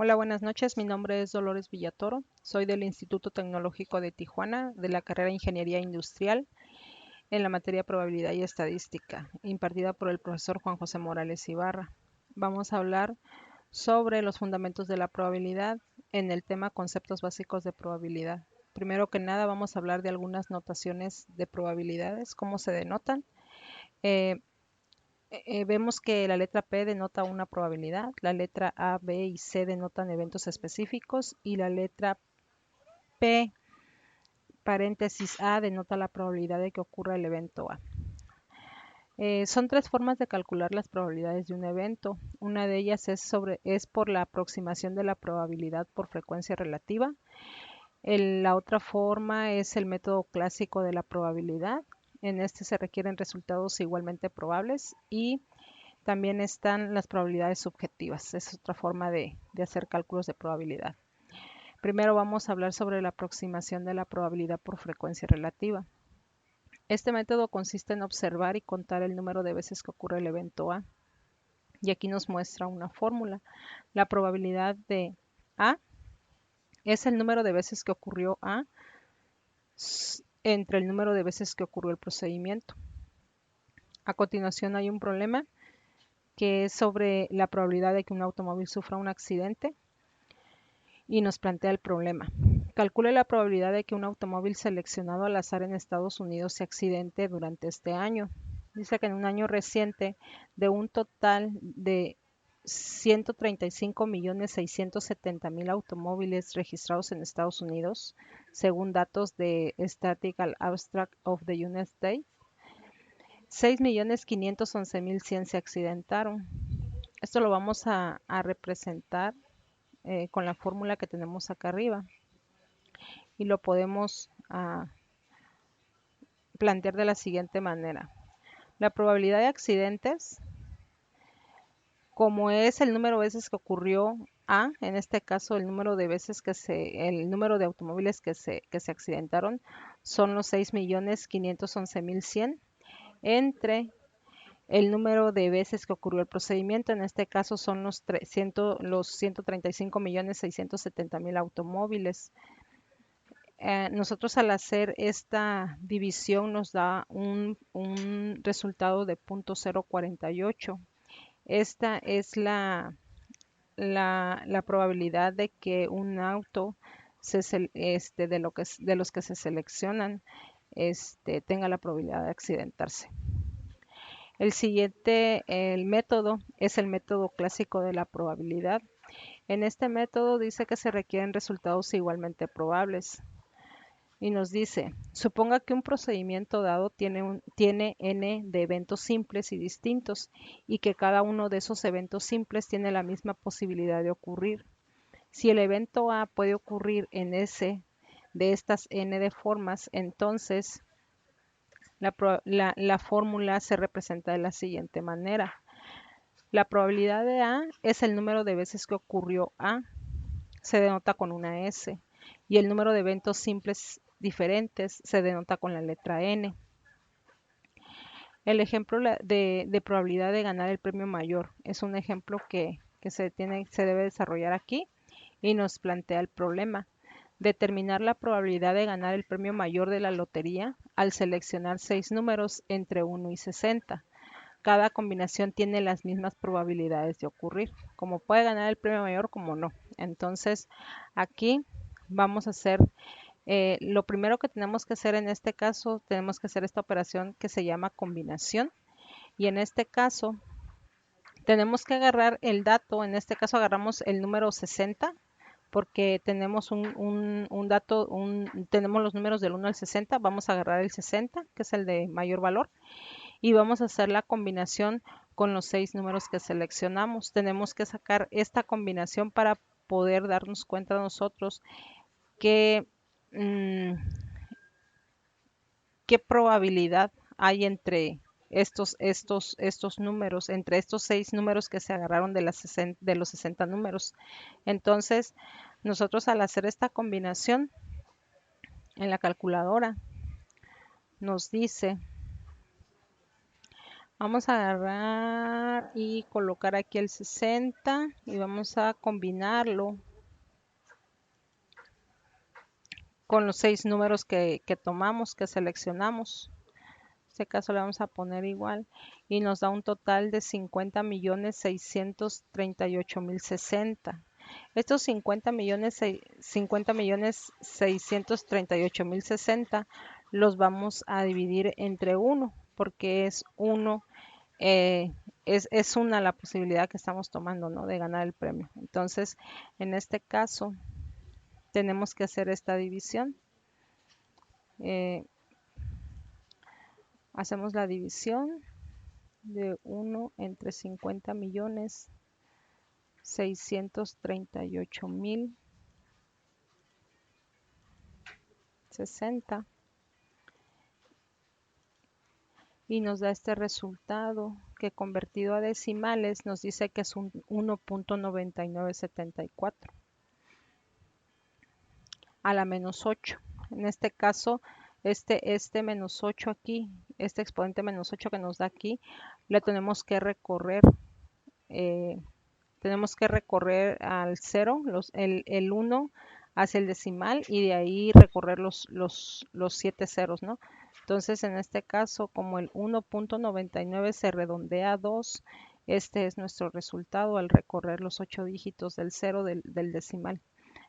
Hola, buenas noches. Mi nombre es Dolores Villatoro. Soy del Instituto Tecnológico de Tijuana, de la carrera Ingeniería Industrial, en la materia Probabilidad y Estadística, impartida por el profesor Juan José Morales Ibarra. Vamos a hablar sobre los fundamentos de la probabilidad en el tema conceptos básicos de probabilidad. Primero que nada, vamos a hablar de algunas notaciones de probabilidades, cómo se denotan. Eh, Vemos que la letra P denota una probabilidad, la letra A, B y C denotan eventos específicos y la letra P paréntesis A denota la probabilidad de que ocurra el evento A. Son tres formas de calcular las probabilidades de un evento. Una de ellas es por la aproximación de la probabilidad por frecuencia relativa. La otra forma es el método clásico de la probabilidad. En este se requieren resultados igualmente probables y también están las probabilidades subjetivas. Es otra forma de hacer cálculos de probabilidad. Primero vamos a hablar sobre la aproximación de la probabilidad por frecuencia relativa. Este método consiste en observar y contar el número de veces que ocurre el evento A. Y aquí nos muestra una fórmula. La probabilidad de A es el número de veces que ocurrió A entre el número de veces que ocurrió el procedimiento. A continuación hay un problema que es sobre la probabilidad de que un automóvil sufra un accidente y nos plantea el problema. Calcule la probabilidad de que un automóvil seleccionado al azar en Estados Unidos se accidente durante este año. Dice que en un año reciente, de un total de 135.670.000 automóviles registrados en Estados Unidos, según datos de Statistical Abstract of the United States, 6.511.100 se accidentaron. Esto lo vamos a representar con la fórmula que tenemos acá arriba y lo podemos plantear de la siguiente manera. La probabilidad de accidentes, como es el número de veces que ocurrió A, en este caso el número de veces el número de automóviles que se accidentaron son los 6.511.100 entre el número de veces que ocurrió el procedimiento, en este caso son los 135.670.000 automóviles. Nosotros al hacer esta división nos da un resultado de 0.048. Esta es la probabilidad de que un auto de los que se seleccionan tenga la probabilidad de accidentarse. El método es el método clásico de la probabilidad. En este método dice que se requieren resultados igualmente probables y nos dice, suponga que un procedimiento dado tiene n de eventos simples y distintos y que cada uno de esos eventos simples tiene la misma posibilidad de ocurrir. Si el evento A puede ocurrir en S de estas n de formas, entonces la fórmula se representa de la siguiente manera. La probabilidad de A es el número de veces que ocurrió A, se denota con una S, y el número de eventos simples diferentes se denota con la letra N. El ejemplo de probabilidad de ganar el premio mayor es un ejemplo que se debe desarrollar aquí y nos plantea el problema. Determinar la probabilidad de ganar el premio mayor de la lotería al seleccionar 6 números entre 1 y 60. Cada combinación tiene las mismas probabilidades de ocurrir, como puede ganar el premio mayor como no. Entonces, aquí vamos a hacer, lo primero que tenemos que hacer en este caso, tenemos que hacer esta operación que se llama combinación. Y en este caso, tenemos que agarrar el dato, en este caso agarramos el número 60, porque tenemos un dato, tenemos los números del 1 al 60, vamos a agarrar el 60, que es el de mayor valor, y vamos a hacer la combinación con los 6 números que seleccionamos. Tenemos que sacar esta combinación para poder darnos cuenta nosotros qué, mm, qué probabilidad hay entre estos números, entre estos 6 números que se agarraron de los 60 números. Entonces, nosotros al hacer esta combinación en la calculadora, nos dice Vamos a agarrar y colocar aquí el 60 y vamos a combinarlo con los 6 números que tomamos, que seleccionamos. En este caso le vamos a poner igual y nos da un total de 50.638.060. Estos 50.638.060 los vamos a dividir entre uno porque es uno, es una la posibilidad que estamos tomando, ¿no? De ganar el premio. Entonces, en este caso, tenemos que hacer esta división. Eh, Hacemos la división de uno entre 50.638.060 y nos da este resultado que convertido a decimales nos dice que es un 1.9974 a la menos 8. En este caso, este menos 8 aquí, este exponente menos 8 que nos da aquí, le eh, tenemos que recorrer al 0, el 1 hacia el decimal y de ahí recorrer los 7 ceros, ¿no? Entonces, en este caso, como el 1.99 se redondea a 2, este es nuestro resultado al recorrer los 8 dígitos del 0 del decimal.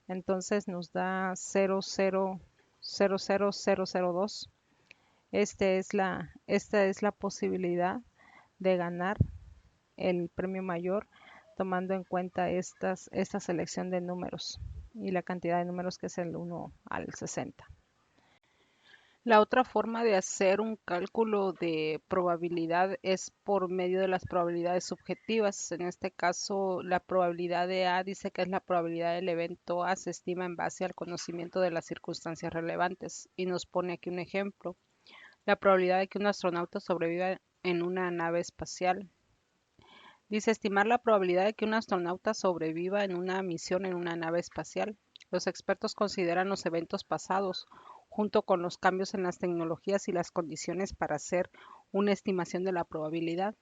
Entonces nos da 0,00002. Esta es la posibilidad de ganar el premio mayor tomando en cuenta esta selección de números y la cantidad de números que es el 1 al 60. La otra forma de hacer un cálculo de probabilidad es por medio de las probabilidades subjetivas. En este caso, la probabilidad de A dice que es la probabilidad del evento A, se estima en base al conocimiento de las circunstancias relevantes. Y nos pone aquí un ejemplo. La probabilidad de que un astronauta sobreviva en una nave espacial. Dice estimar la probabilidad de que un astronauta sobreviva en una misión en una nave espacial. Los expertos consideran los eventos pasados, junto con los cambios en las tecnologías y las condiciones para hacer una estimación de la probabilidad.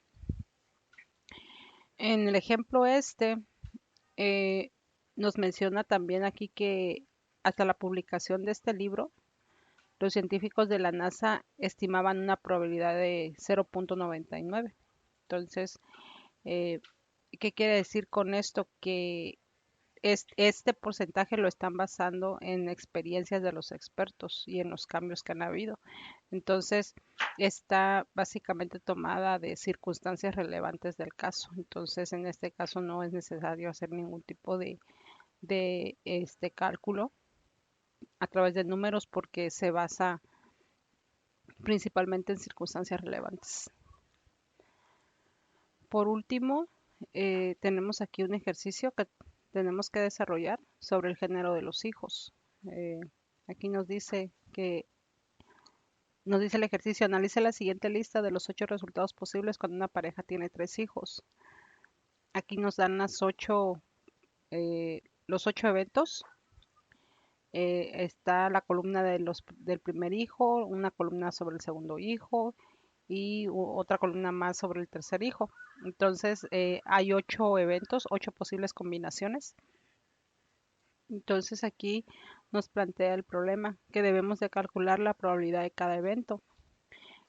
En el ejemplo eh, nos menciona también aquí que hasta la publicación de este libro, los científicos de la NASA estimaban una probabilidad de 0.99. Entonces, eh, ¿qué quiere decir con esto? Que este porcentaje lo están basando en experiencias de los expertos y en los cambios que han habido. Entonces, está básicamente tomada de circunstancias relevantes del caso. Entonces, en este caso no es necesario hacer ningún tipo de este cálculo a través de números porque se basa principalmente en circunstancias relevantes. Por último, tenemos aquí un ejercicio que tenemos que desarrollar sobre el género de los hijos. Eh, Aquí nos dice el ejercicio, analice la siguiente lista de los 8 resultados posibles cuando una pareja tiene 3 hijos. Aquí nos dan los 8 eventos. Está la columna del primer hijo, una columna sobre el segundo hijo y otra columna más sobre el tercer hijo. Entonces, hay 8 eventos, 8 posibles combinaciones. Entonces, aquí nos plantea el problema que debemos de calcular la probabilidad de cada evento.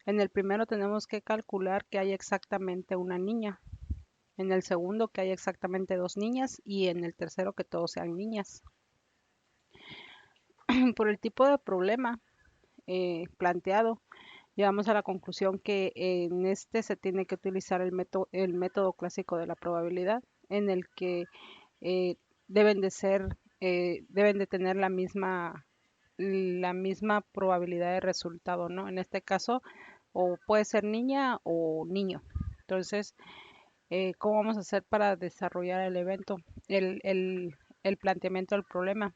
En el primero tenemos que calcular que hay exactamente una niña. En el segundo que hay exactamente 2 niñas y en el tercero que todos sean niñas. Por el tipo de problema planteado, llegamos a la conclusión que en este se tiene que utilizar el método clásico de la probabilidad, en el que eh, deben de deben de tener la misma probabilidad de resultado, ¿no? En este caso, o puede ser niña o niño. Entonces, ¿cómo vamos a hacer para desarrollar el evento, el planteamiento del problema?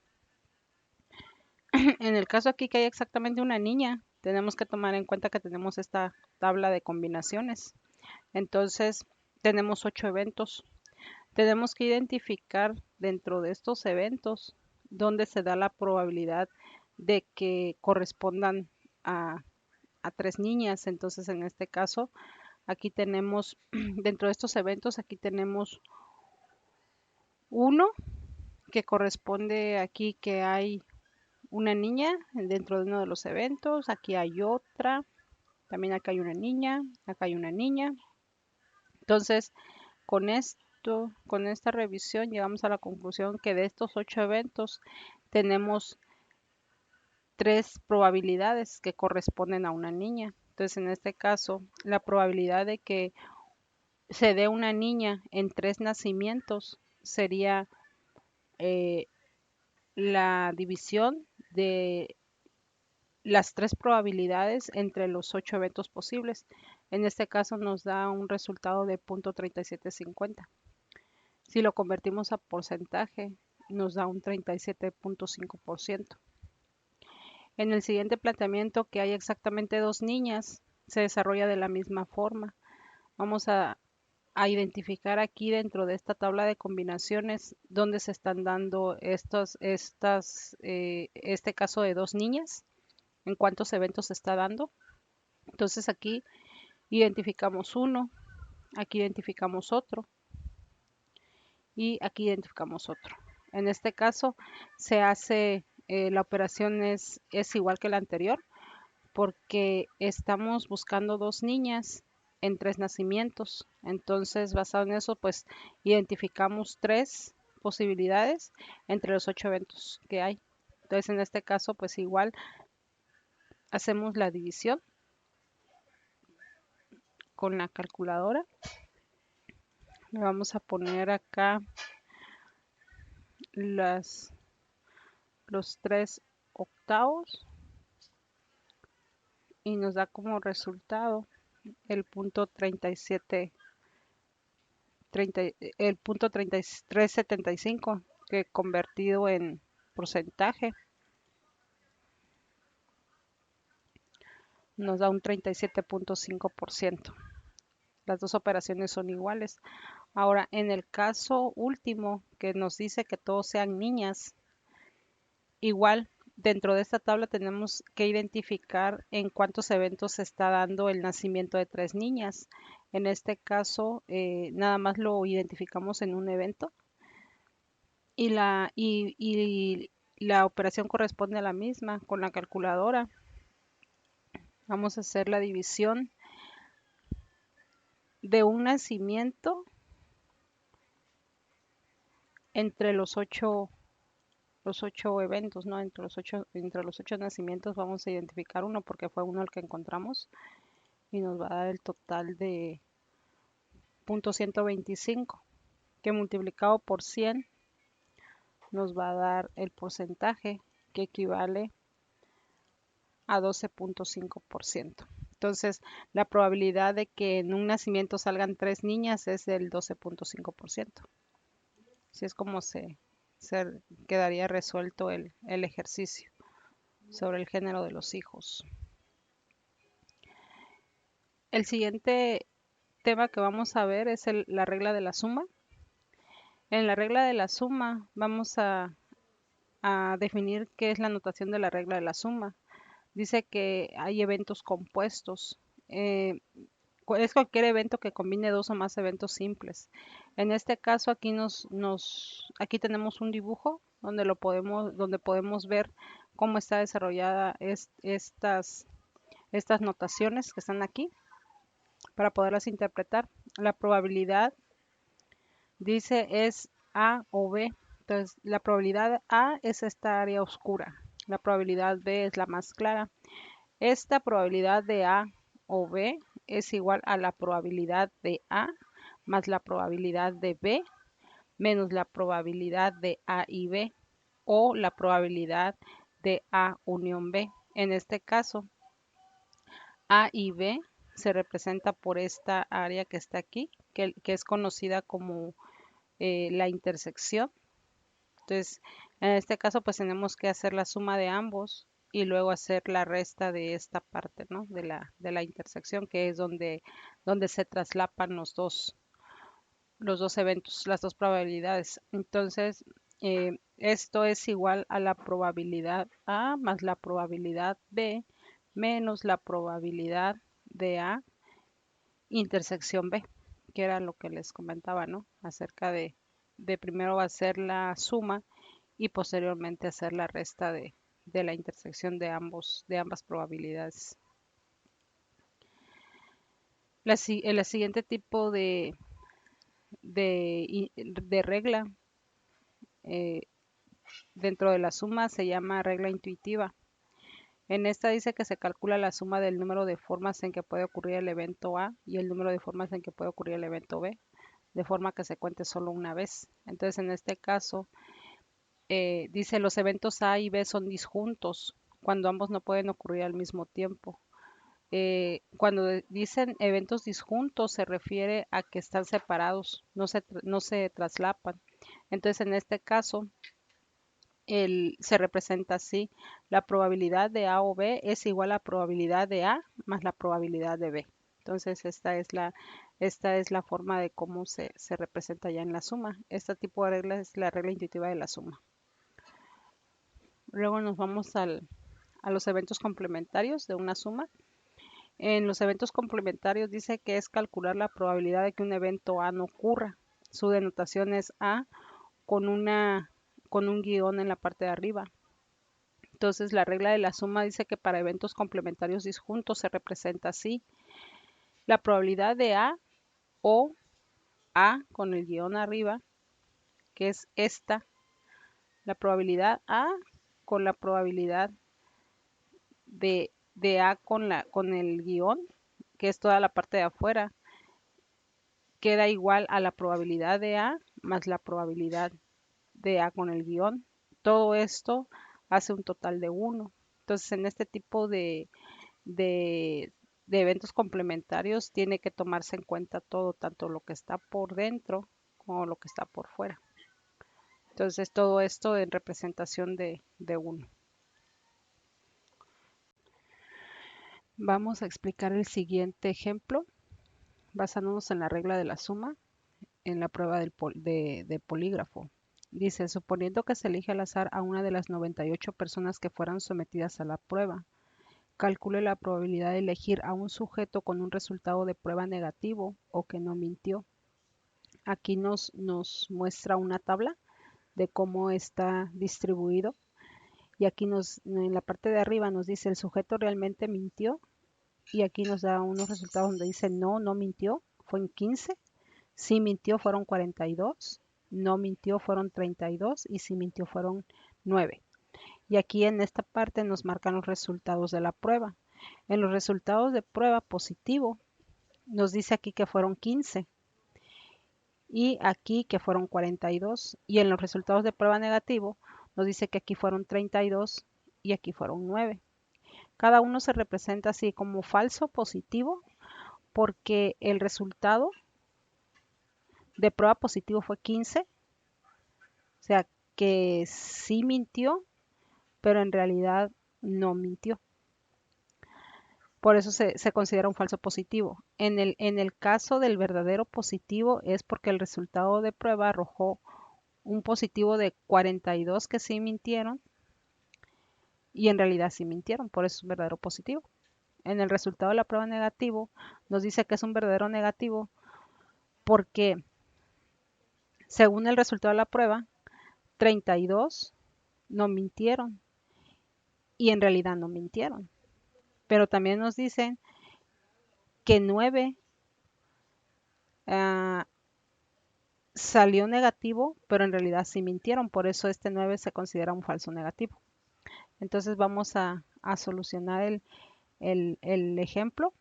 En el caso aquí que hay exactamente una niña, tenemos que tomar en cuenta que tenemos esta tabla de combinaciones. Entonces, tenemos 8 eventos. Tenemos que identificar dentro de estos eventos dónde se da la probabilidad de que correspondan a, a 3 niñas. Entonces, en este caso, Aquí tenemos, dentro de estos eventos, aquí tenemos uno que corresponde aquí que hay una niña dentro de uno de los eventos, aquí hay otra, también acá hay una niña, acá hay una niña. Entonces, con esta revisión llegamos a la conclusión que de estos 8 eventos tenemos 3 probabilidades que corresponden a una niña. Entonces, en este caso, la probabilidad de que se dé una niña en 3 nacimientos sería eh, la división de las 3 probabilidades entre los 8 eventos posibles. En este caso nos da un resultado de 0.3750. Si lo convertimos a porcentaje, nos da un 37.5%. En el siguiente planteamiento, que hay exactamente 2 niñas, se desarrolla de la misma forma. Vamos a identificar aquí dentro de esta tabla de combinaciones dónde se están dando este caso de 2 niñas, en cuántos eventos se está dando. Entonces aquí identificamos uno, aquí identificamos otro y aquí identificamos otro. En este caso se hace, la operación es igual que la anterior porque estamos buscando 2 niñas en 3 nacimientos. Entonces, basado en eso, pues identificamos 3 posibilidades entre los 8 eventos que hay. Entonces, en este caso, pues igual hacemos la división con la calculadora. Le vamos a poner acá las, los 3 octavos y nos da como resultado el punto 37, el punto 3375 que convertido en porcentaje nos da un 37.5%. Las dos operaciones son iguales. Ahora, en el caso último, que nos dice que todos sean niñas, igual dentro de esta tabla tenemos que identificar en cuántos eventos se está dando el nacimiento de 3 niñas. En este caso, nada más lo identificamos en un evento y la operación corresponde a la misma con la calculadora. Vamos a hacer la división de un nacimiento entre los ocho eventos, ¿no? Entre los 8 nacimientos vamos a identificar uno porque fue uno el que encontramos y nos va a dar el total de 0.125 que multiplicado por 100 nos va a dar el porcentaje que equivale a 12.5%. Entonces, la probabilidad de que en un nacimiento salgan 3 niñas es del 12.5%. Así es como se quedaría resuelto el ejercicio sobre el género de los hijos. El siguiente tema que vamos a ver es la regla de la suma. En la regla de la suma vamos a definir qué es la notación de la regla de la suma. Dice que hay eventos compuestos. Es cualquier evento que combine 2 o más eventos simples. En este caso aquí tenemos un dibujo donde podemos ver cómo está desarrollada estas notaciones que están aquí para poderlas interpretar. La probabilidad dice es A o B. Entonces, la probabilidad A es esta área oscura. La probabilidad B es la más clara. Esta probabilidad de A o B es igual a la probabilidad de A más la probabilidad de B menos la probabilidad de A y B o la probabilidad de A unión B. En este caso, A y B se representa por esta área que está aquí, que es conocida como la intersección. Entonces, en este caso, pues tenemos que hacer la suma de ambos y luego hacer la resta de esta parte, ¿no? De la intersección, que es donde se traslapan los dos eventos, las dos probabilidades. Entonces, esto es igual a la probabilidad A más la probabilidad B menos la probabilidad de A intersección B, que era lo que les comentaba, ¿no? Acerca de primero hacer la suma y posteriormente hacer la resta de la intersección de ambas probabilidades. El siguiente tipo de regla eh, dentro de la suma se llama regla intuitiva. En esta dice que se calcula la suma del número de formas en que puede ocurrir el evento A y el número de formas en que puede ocurrir el evento B, de forma que se cuente solo una vez. Entonces, en este caso, dice los eventos A y B son disjuntos cuando ambos no pueden ocurrir al mismo tiempo. Cuando dicen eventos disjuntos se refiere a que están separados, no se traslapan. Entonces, en este caso, se representa así. La probabilidad de A o B es igual a la probabilidad de A más la probabilidad de B. Entonces, esta es la forma de cómo se representa ya en la suma. Este tipo de regla es la regla intuitiva de la suma. Luego nos vamos a los eventos complementarios de una suma. En los eventos complementarios dice que es calcular la probabilidad de que un evento A no ocurra. Su denotación es A con con un guión en la parte de arriba. Entonces, la regla de la suma dice que para eventos complementarios disjuntos se representa así. La probabilidad de A o A con el guión arriba, que es esta. La probabilidad A con la probabilidad de A con el guión, que es toda la parte de afuera, queda igual a la probabilidad de A más la probabilidad de A con el guión. Todo esto hace un total de 1. Entonces, en este tipo de, de eventos complementarios tiene que tomarse en cuenta todo, tanto lo que está por dentro como lo que está por fuera. Entonces, todo esto en representación de 1. Vamos a explicar el siguiente ejemplo basándonos en la regla de la suma en la prueba de polígrafo. Dice, suponiendo que se elige al azar a una de las 98 personas que fueran sometidas a la prueba, calcule la probabilidad de elegir a un sujeto con un resultado de prueba negativo o que no mintió. Aquí nos muestra una tabla de cómo está distribuido y aquí en la parte de arriba nos dice el sujeto realmente mintió y aquí nos da unos resultados donde dice no, no mintió, fue en 15. Sí mintió fueron 42, no mintió fueron 32 y sí mintió fueron 9. Y aquí en esta parte nos marcan los resultados de la prueba. En los resultados de prueba positivo nos dice aquí que fueron 15 y aquí que fueron 42. Y en los resultados de prueba negativo nos dice que aquí fueron 32 y aquí fueron 9. Cada uno se representa así como falso positivo porque el resultado de prueba positivo fue 15, o sea que sí mintió, pero en realidad no mintió. Por eso se considera un falso positivo. En el caso del verdadero positivo es porque el resultado de prueba arrojó un positivo de 42 que sí mintieron y en realidad sí mintieron, por eso es un verdadero positivo. En el resultado de la prueba negativo nos dice que es un verdadero negativo porque según el resultado de la prueba, 32 no mintieron y en realidad no mintieron. Pero también nos dicen que 9 salió negativo, pero en realidad sí mintieron, por eso este 9 se considera un falso negativo. Entonces vamos a solucionar el ejemplo.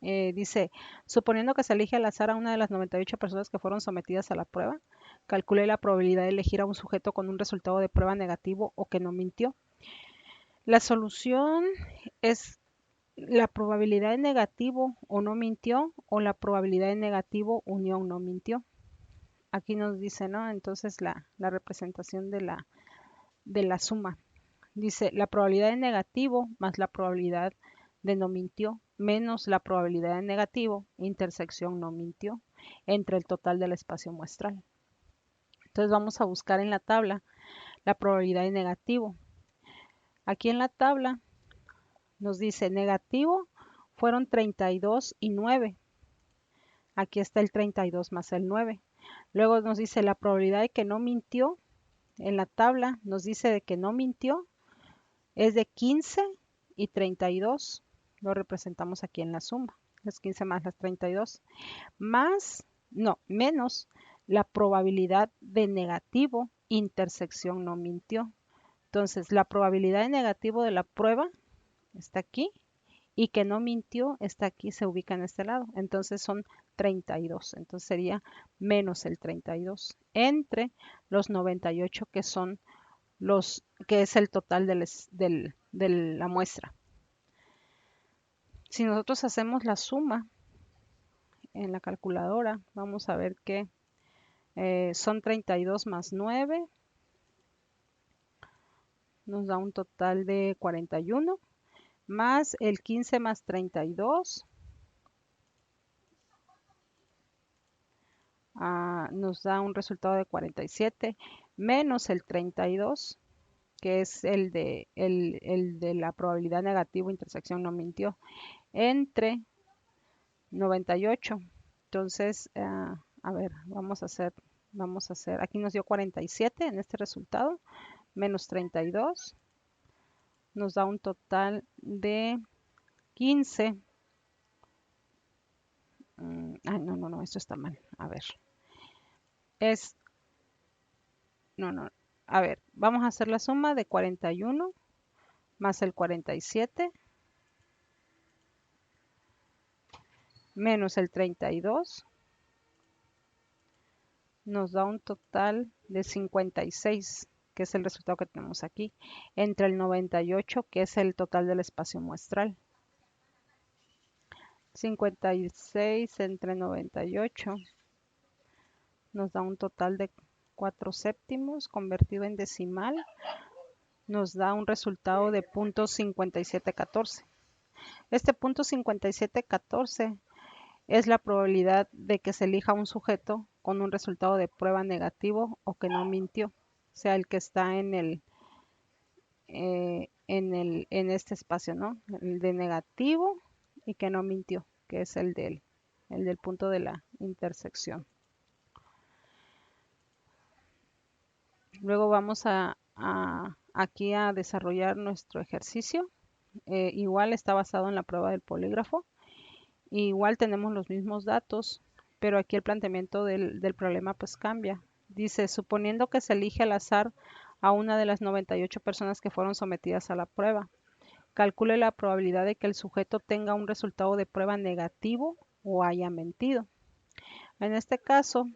Dice, suponiendo que se elige al azar a una de las 98 personas que fueron sometidas a la prueba, calcule la probabilidad de elegir a un sujeto con un resultado de prueba negativo o que no mintió. La solución es la probabilidad de negativo o no mintió o la probabilidad de negativo unión no mintió. Aquí nos dice, ¿no? Entonces la representación de la suma. Dice, la probabilidad de negativo más la probabilidad de no mintió, menos la probabilidad de negativo, intersección no mintió, entre el total del espacio muestral. Entonces vamos a buscar en la tabla la probabilidad de negativo. Aquí en la tabla nos dice negativo fueron 32 y 9. Aquí está el 32 más el 9. Luego nos dice la probabilidad de que no mintió. En la tabla nos dice de que no mintió es de 15 y 32. Lo representamos aquí en la suma. Las 15 más las 32. Menos la probabilidad de negativo, intersección no mintió. Entonces, la probabilidad de negativo de la prueba está aquí y que no mintió está aquí, se ubica en este lado. Entonces son 32. Entonces sería menos el 32 entre los 98 que son que es el total de la muestra. Si nosotros hacemos la suma en la calculadora, vamos a ver que son 32 más 9, nos da un total de 41, más el 15 más 32, nos da un resultado de 47, menos el 32, que es el de la probabilidad negativa, intersección no mintió, entre 98. Entonces, a ver, vamos a hacer, aquí nos dio 47 en este resultado, menos 32, nos da un total de 15. No, esto está mal. A ver, es, no, a ver, vamos a hacer la suma de 41 más el 47 menos el 32, nos da un total de 56, que es el resultado que tenemos aquí, entre el 98, que es el total del espacio muestral. 56 entre 98 nos da un total de 4 séptimos, convertido en decimal, nos da un resultado de .5714. Este .5714 es la probabilidad de que se elija un sujeto con un resultado de prueba negativo o que no mintió, o sea, el que está en este espacio, ¿no? El de negativo y que no mintió, que es el del punto de la intersección. Luego vamos aquí a desarrollar nuestro ejercicio. Igual está basado en la prueba del polígrafo. Igual tenemos los mismos datos, pero aquí el planteamiento del problema pues cambia. Dice, suponiendo que se elige al azar a una de las 98 personas que fueron sometidas a la prueba, calcule la probabilidad de que el sujeto tenga un resultado de prueba negativo o haya mentido. En este caso,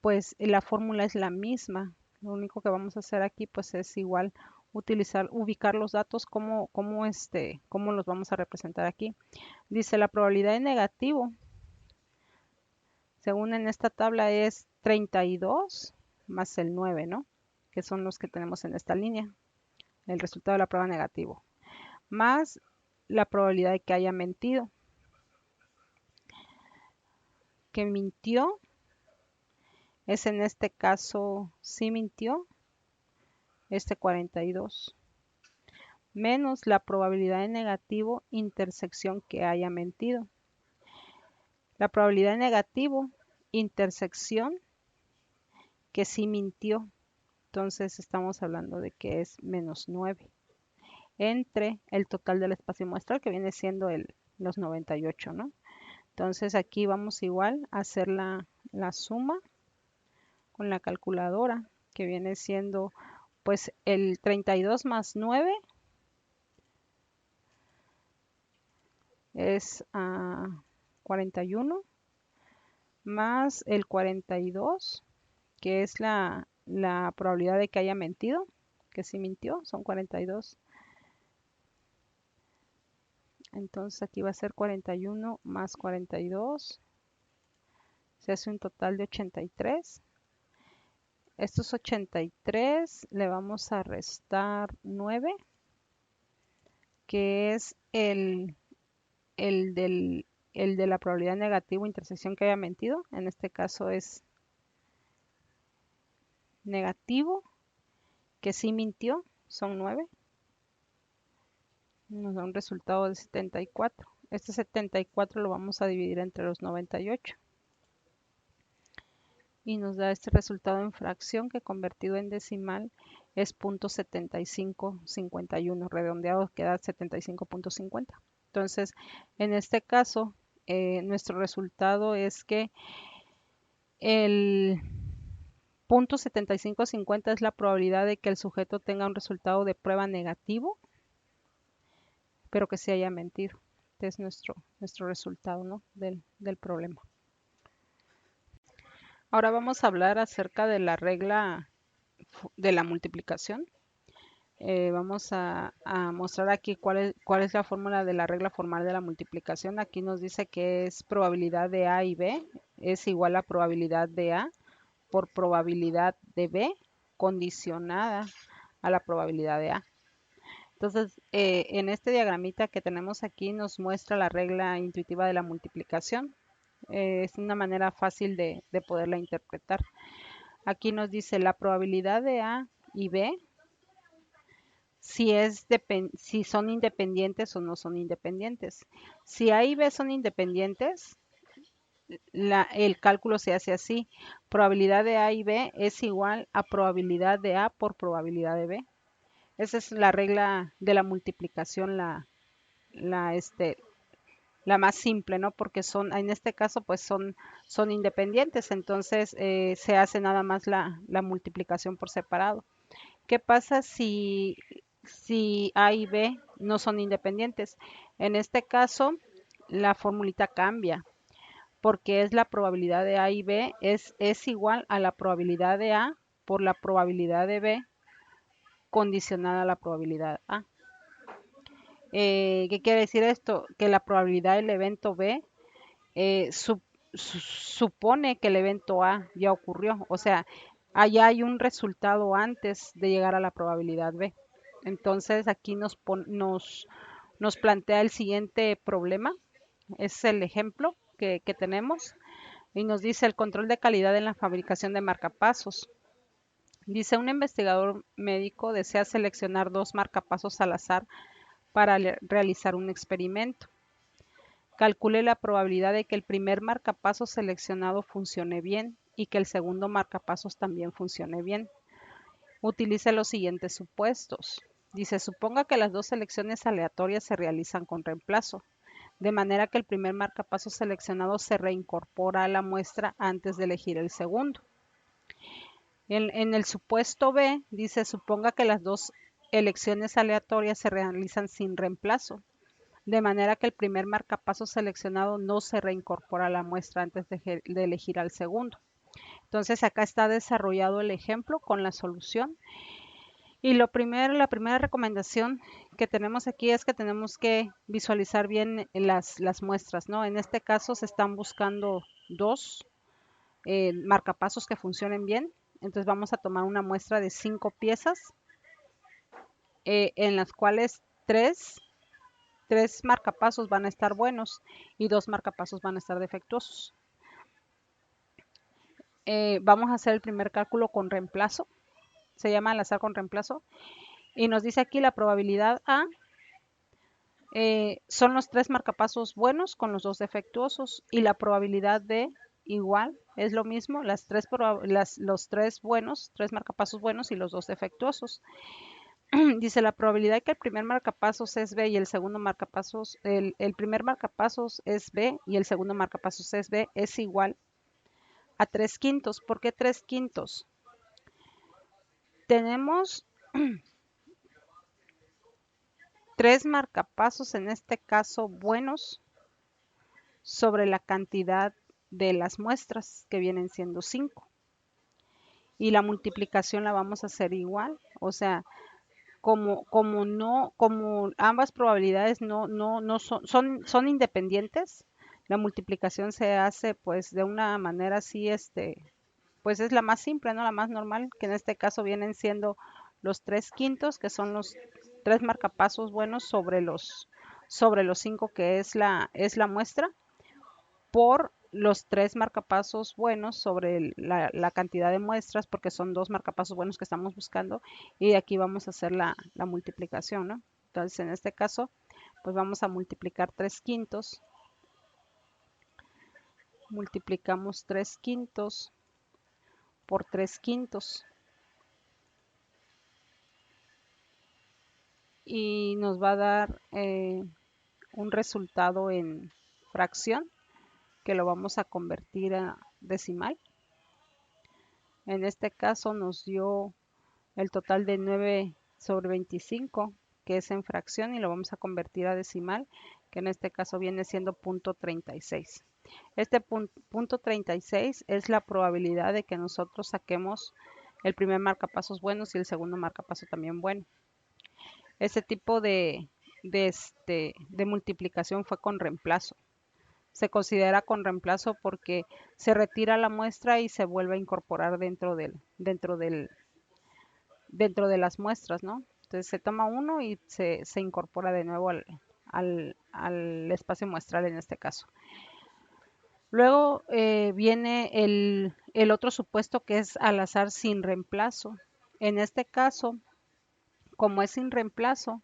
pues la fórmula es la misma. Lo único que vamos a hacer aquí pues es igual ubicar los datos cómo los vamos a representar aquí. Dice la probabilidad de negativo, según en esta tabla, es 32 más el 9, ¿no? Que son los que tenemos en esta línea, el resultado de la prueba negativo, más la probabilidad de que haya mentido. Que mintió es en este caso, sí mintió, 42, menos la probabilidad de negativo, intersección que haya mentido. La probabilidad de negativo, intersección que sí mintió. Entonces estamos hablando de que es menos 9 entre el total del espacio muestral, que viene siendo los 98, ¿no? Entonces aquí vamos igual a hacer la suma con la calculadora, que viene siendo pues el 32 más 9 es 41, más el 42, que es la probabilidad de que haya mentido, que sí mintió, son 42. Entonces aquí va a ser 41 más 42, se hace un total de 83. Estos 83 le vamos a restar 9, que es el de la probabilidad negativa, intersección que haya mentido. En este caso es negativo, que sí mintió, son 9. Nos da un resultado de 74. Este 74 lo vamos a dividir entre los 98 y nos da este resultado en fracción que convertido en decimal es 0.7551, redondeado queda 75.50. Entonces, en este caso, nuestro resultado es que el 0.7550 es la probabilidad de que el sujeto tenga un resultado de prueba negativo, pero que se haya mentido. Este es nuestro resultado, ¿no? del problema. Ahora vamos a hablar acerca de la regla de la multiplicación. Vamos a mostrar aquí cuál es la fórmula de la regla formal de la multiplicación. Aquí nos dice que es probabilidad de A y B es igual a probabilidad de A por probabilidad de B condicionada a la probabilidad de A. Entonces, en este diagramita que tenemos aquí nos muestra la regla intuitiva de la multiplicación. Es una manera fácil de poderla interpretar. Aquí nos dice la probabilidad de A y B si son independientes o no son independientes. Si A y B son independientes, el cálculo se hace así. Probabilidad de A y B es igual a probabilidad de A por probabilidad de B. Esa es la regla de la multiplicación, la más simple, ¿no? Porque en este caso, pues son independientes, entonces se hace nada más la multiplicación por separado. ¿Qué pasa si A y B no son independientes? En este caso, la formulita cambia, porque es la probabilidad de A y B es igual a la probabilidad de A por la probabilidad de B condicionada a la probabilidad A. ¿Qué quiere decir esto? Que la probabilidad del evento B supone que el evento A ya ocurrió. O sea, allá hay un resultado antes de llegar a la probabilidad B. Entonces aquí nos plantea el siguiente problema. Es el ejemplo que tenemos. Y nos dice el control de calidad en la fabricación de marcapasos. Dice, un investigador médico desea seleccionar 2 marcapasos al azar para realizar un experimento. Calcule la probabilidad de que el primer marcapasos seleccionado funcione bien y que el segundo marcapasos también funcione bien. Utilice los siguientes supuestos. Dice, suponga que las 2 selecciones aleatorias se realizan con reemplazo, de manera que el primer marcapasos seleccionado se reincorpora a la muestra antes de elegir el segundo. En el supuesto B, dice, suponga que las 2 elecciones aleatorias se realizan sin reemplazo, de manera que el primer marcapasos seleccionado no se reincorpora a la muestra antes de elegir al segundo. Entonces acá está desarrollado el ejemplo con la solución. Y la primera recomendación que tenemos aquí es que tenemos que visualizar bien las muestras, ¿no? En este caso se están buscando 2 marcapasos que funcionen bien. Entonces vamos a tomar una muestra de 5 piezas, en las cuales 3 marcapasos van a estar buenos y 2 marcapasos van a estar defectuosos. Vamos a hacer el primer cálculo con reemplazo. Se llama al azar con reemplazo. Y nos dice aquí la probabilidad A son los 3 marcapasos buenos con los 2 defectuosos. Y la probabilidad D igual, es lo mismo, los 3 buenos, 3 marcapasos buenos y los 2 defectuosos. Dice la probabilidad de que el primer marcapasos es B y el segundo marcapasos, el primer marcapasos es B y el segundo marcapasos es B es igual a 3/5. ¿Por qué 3/5? Tenemos 3 marcapasos, en este caso buenos, sobre la cantidad de las muestras, que vienen siendo 5. Y la multiplicación la vamos a hacer igual, o sea, como ambas probabilidades no son independientes, la multiplicación se hace pues de una manera así, pues es la más simple, ¿no? La más normal, que en este caso vienen siendo los 3/5, que son los 3 marcapasos buenos sobre los 5 que es la muestra, por los 3 marcapasos buenos sobre la cantidad de muestras, porque son 2 marcapasos buenos que estamos buscando, y aquí vamos a hacer la multiplicación, ¿no? Entonces, en este caso, pues vamos a multiplicar 3/5. Multiplicamos 3/5 por 3/5 y nos va a dar un resultado en fracción que lo vamos a convertir a decimal. En este caso nos dio el total de 9/25, que es en fracción, y lo vamos a convertir a decimal, que en este caso viene siendo 0.36. Este punto 36 es la probabilidad de que nosotros saquemos el primer marcapasos buenos y el segundo marcapaso también bueno. Este tipo de multiplicación fue con reemplazo. Se considera con reemplazo porque se retira la muestra y se vuelve a incorporar dentro de las muestras, ¿no? Entonces se toma uno y se incorpora de nuevo al espacio muestral en este caso. Luego viene el otro supuesto, que es al azar sin reemplazo. En este caso, como es sin reemplazo,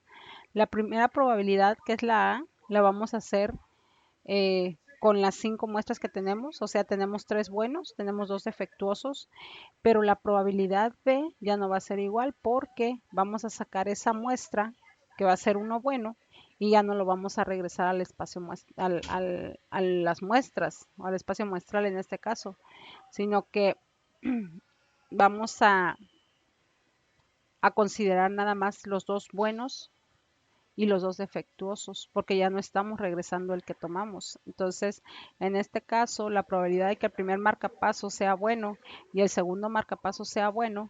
la primera probabilidad, que es la A, la vamos a hacer con las 5 muestras que tenemos. O sea, tenemos 3 buenos, tenemos 2 defectuosos, pero la probabilidad B ya no va a ser igual porque vamos a sacar esa muestra que va a ser uno bueno y ya no lo vamos a regresar al espacio a las muestras, o al espacio muestral en este caso, sino que vamos a considerar nada más los 2 buenos y los 2 defectuosos, porque ya no estamos regresando el que tomamos. Entonces, en este caso, la probabilidad de que el primer marcapaso sea bueno y el segundo marcapaso sea bueno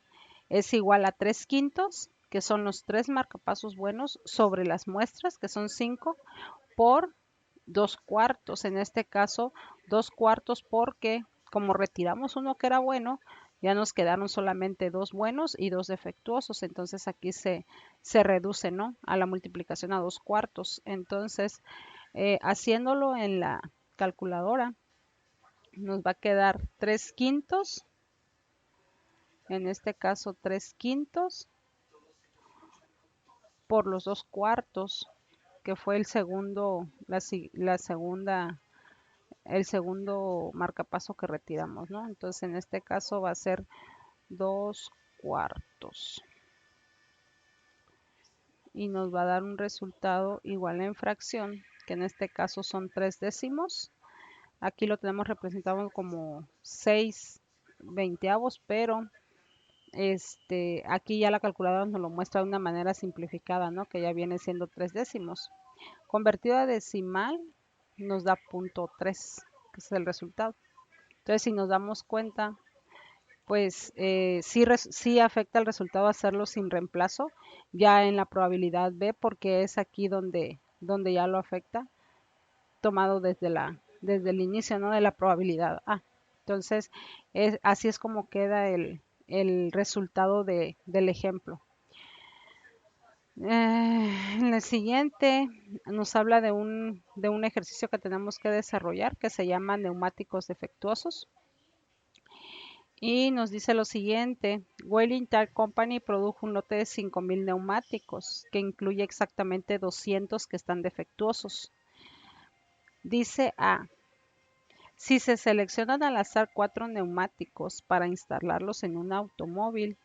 es igual a 3/5, que son los 3 marcapasos buenos, sobre las muestras, que son 5, por 2/4. En este caso, 2/4 porque como retiramos uno que era bueno, ya nos quedaron solamente 2 buenos y 2 defectuosos. Entonces aquí se reduce, ¿no?, a la multiplicación a 2/4. Entonces, haciéndolo en la calculadora, nos va a quedar 3/5. En este caso, 3/5 por los 2/4, que fue el segundo marcapaso que retiramos, ¿no? Entonces en este caso va a ser 2/4 y nos va a dar un resultado igual en fracción, que en este caso son 3/10. Aquí lo tenemos representado como 6/20, pero aquí ya la calculadora nos lo muestra de una manera simplificada, ¿no?, que ya viene siendo 3/10. Convertido a decimal nos da 0.3, que es el resultado. Entonces, si nos damos cuenta, pues sí afecta el resultado hacerlo sin reemplazo, ya en la probabilidad B, porque es aquí donde ya lo afecta, tomado desde el inicio, ¿no?, de la probabilidad A. Entonces, así es como queda el resultado del ejemplo. En el siguiente nos habla de un ejercicio que tenemos que desarrollar, que se llama neumáticos defectuosos. Y nos dice lo siguiente: Wheeling Tire Company produjo un lote de 5,000 neumáticos, que incluye exactamente 200 que están defectuosos. Dice A: si se seleccionan al azar 4 neumáticos para instalarlos en un automóvil,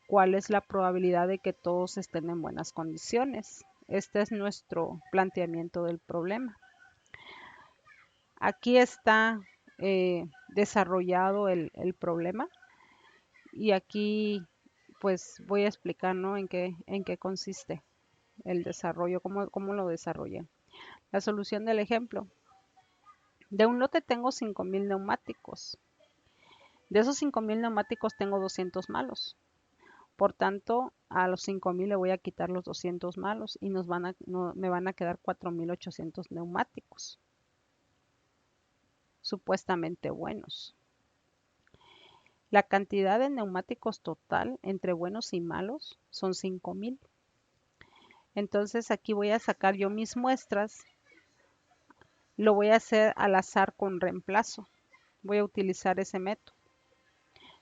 ¿cuál es la probabilidad de que todos estén en buenas condiciones? Este es nuestro planteamiento del problema. Aquí está desarrollado el problema, y aquí pues voy a explicar, ¿no?, en qué consiste el desarrollo, cómo lo desarrollé. La solución del ejemplo: de un lote tengo 5,000 neumáticos. De esos 5,000 neumáticos tengo 200 malos. Por tanto, a los 5,000 le voy a quitar los 200 malos y me van a quedar 4,800 neumáticos supuestamente buenos. La cantidad de neumáticos total entre buenos y malos son 5,000. Entonces aquí voy a sacar yo mis muestras. Lo voy a hacer al azar con reemplazo. Voy a utilizar ese método.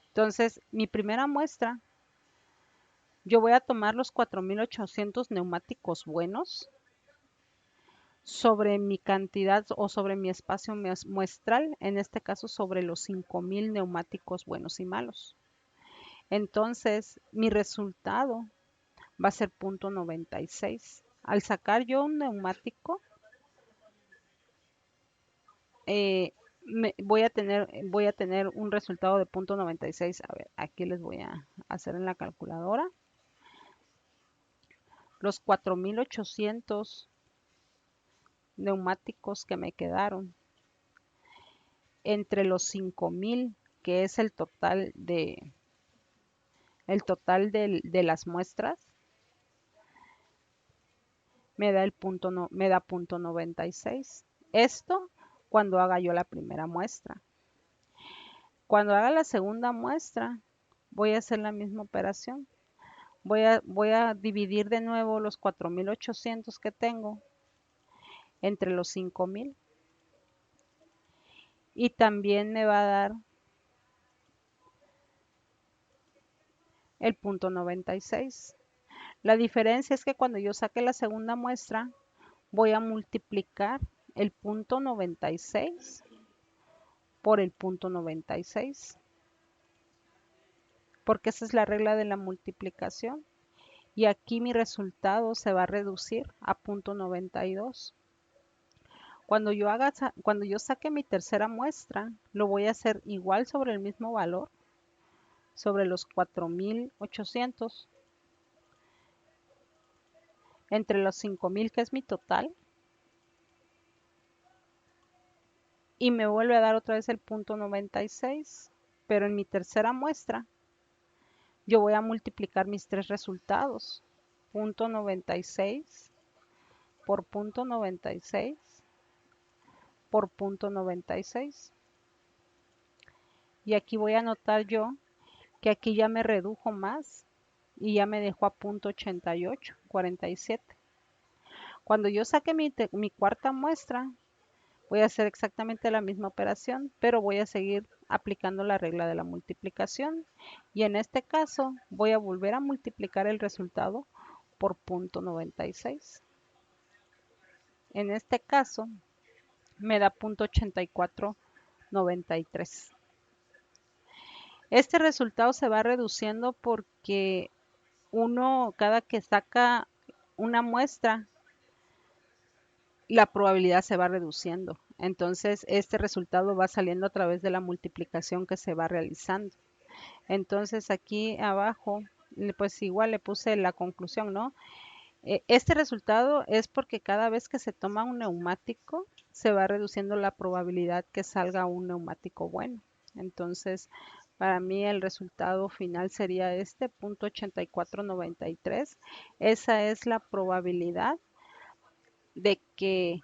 Entonces, mi primera muestra, yo voy a tomar los 4,800 neumáticos buenos sobre mi cantidad o sobre mi espacio muestral, en este caso sobre los 5,000 neumáticos buenos y malos. Entonces, mi resultado va a ser 0,96. Al sacar yo un neumático, voy a tener un resultado de 0,96. A ver, aquí les voy a hacer en la calculadora. Los 4,800 neumáticos que me quedaron entre los 5,000, que es el total de las muestras, me da 0,96. Esto cuando haga yo la primera muestra. Cuando haga la segunda muestra, voy a hacer la misma operación. Voy a dividir de nuevo los 4,800 que tengo entre los 5,000 y también me va a dar el 0,96. La diferencia es que cuando yo saque la segunda muestra, voy a multiplicar el 0,96 por el 0,96, porque esa es la regla de la multiplicación. Y aquí mi resultado se va a reducir a 0,92. Cuando yo saque mi tercera muestra, lo voy a hacer igual sobre el mismo valor, sobre los 4,800, entre los 5,000, que es mi total, y me vuelve a dar otra vez el 0,96. Pero en mi tercera muestra, yo voy a multiplicar mis tres resultados, 0,96 por 0,96 por 0,96. Y aquí voy a anotar yo que aquí ya me redujo más y ya me dejó a 0,8847. Cuando yo saque mi cuarta muestra, voy a hacer exactamente la misma operación, pero voy a seguir aplicando la regla de la multiplicación. Y en este caso, voy a volver a multiplicar el resultado por 0,96. En este caso, me da 0,8493. Este resultado se va reduciendo porque cada que saca una muestra, la probabilidad se va reduciendo. Entonces, este resultado va saliendo a través de la multiplicación que se va realizando. Entonces, aquí abajo, pues igual le puse la conclusión, ¿no? Este resultado es porque cada vez que se toma un neumático, se va reduciendo la probabilidad que salga un neumático bueno. Entonces, para mí el resultado final sería este, 0,8493. Esa es la probabilidad de que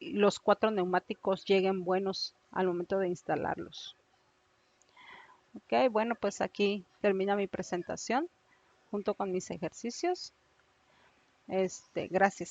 los 4 neumáticos lleguen buenos al momento de instalarlos. Ok, bueno, pues aquí termina mi presentación junto con mis ejercicios. Gracias.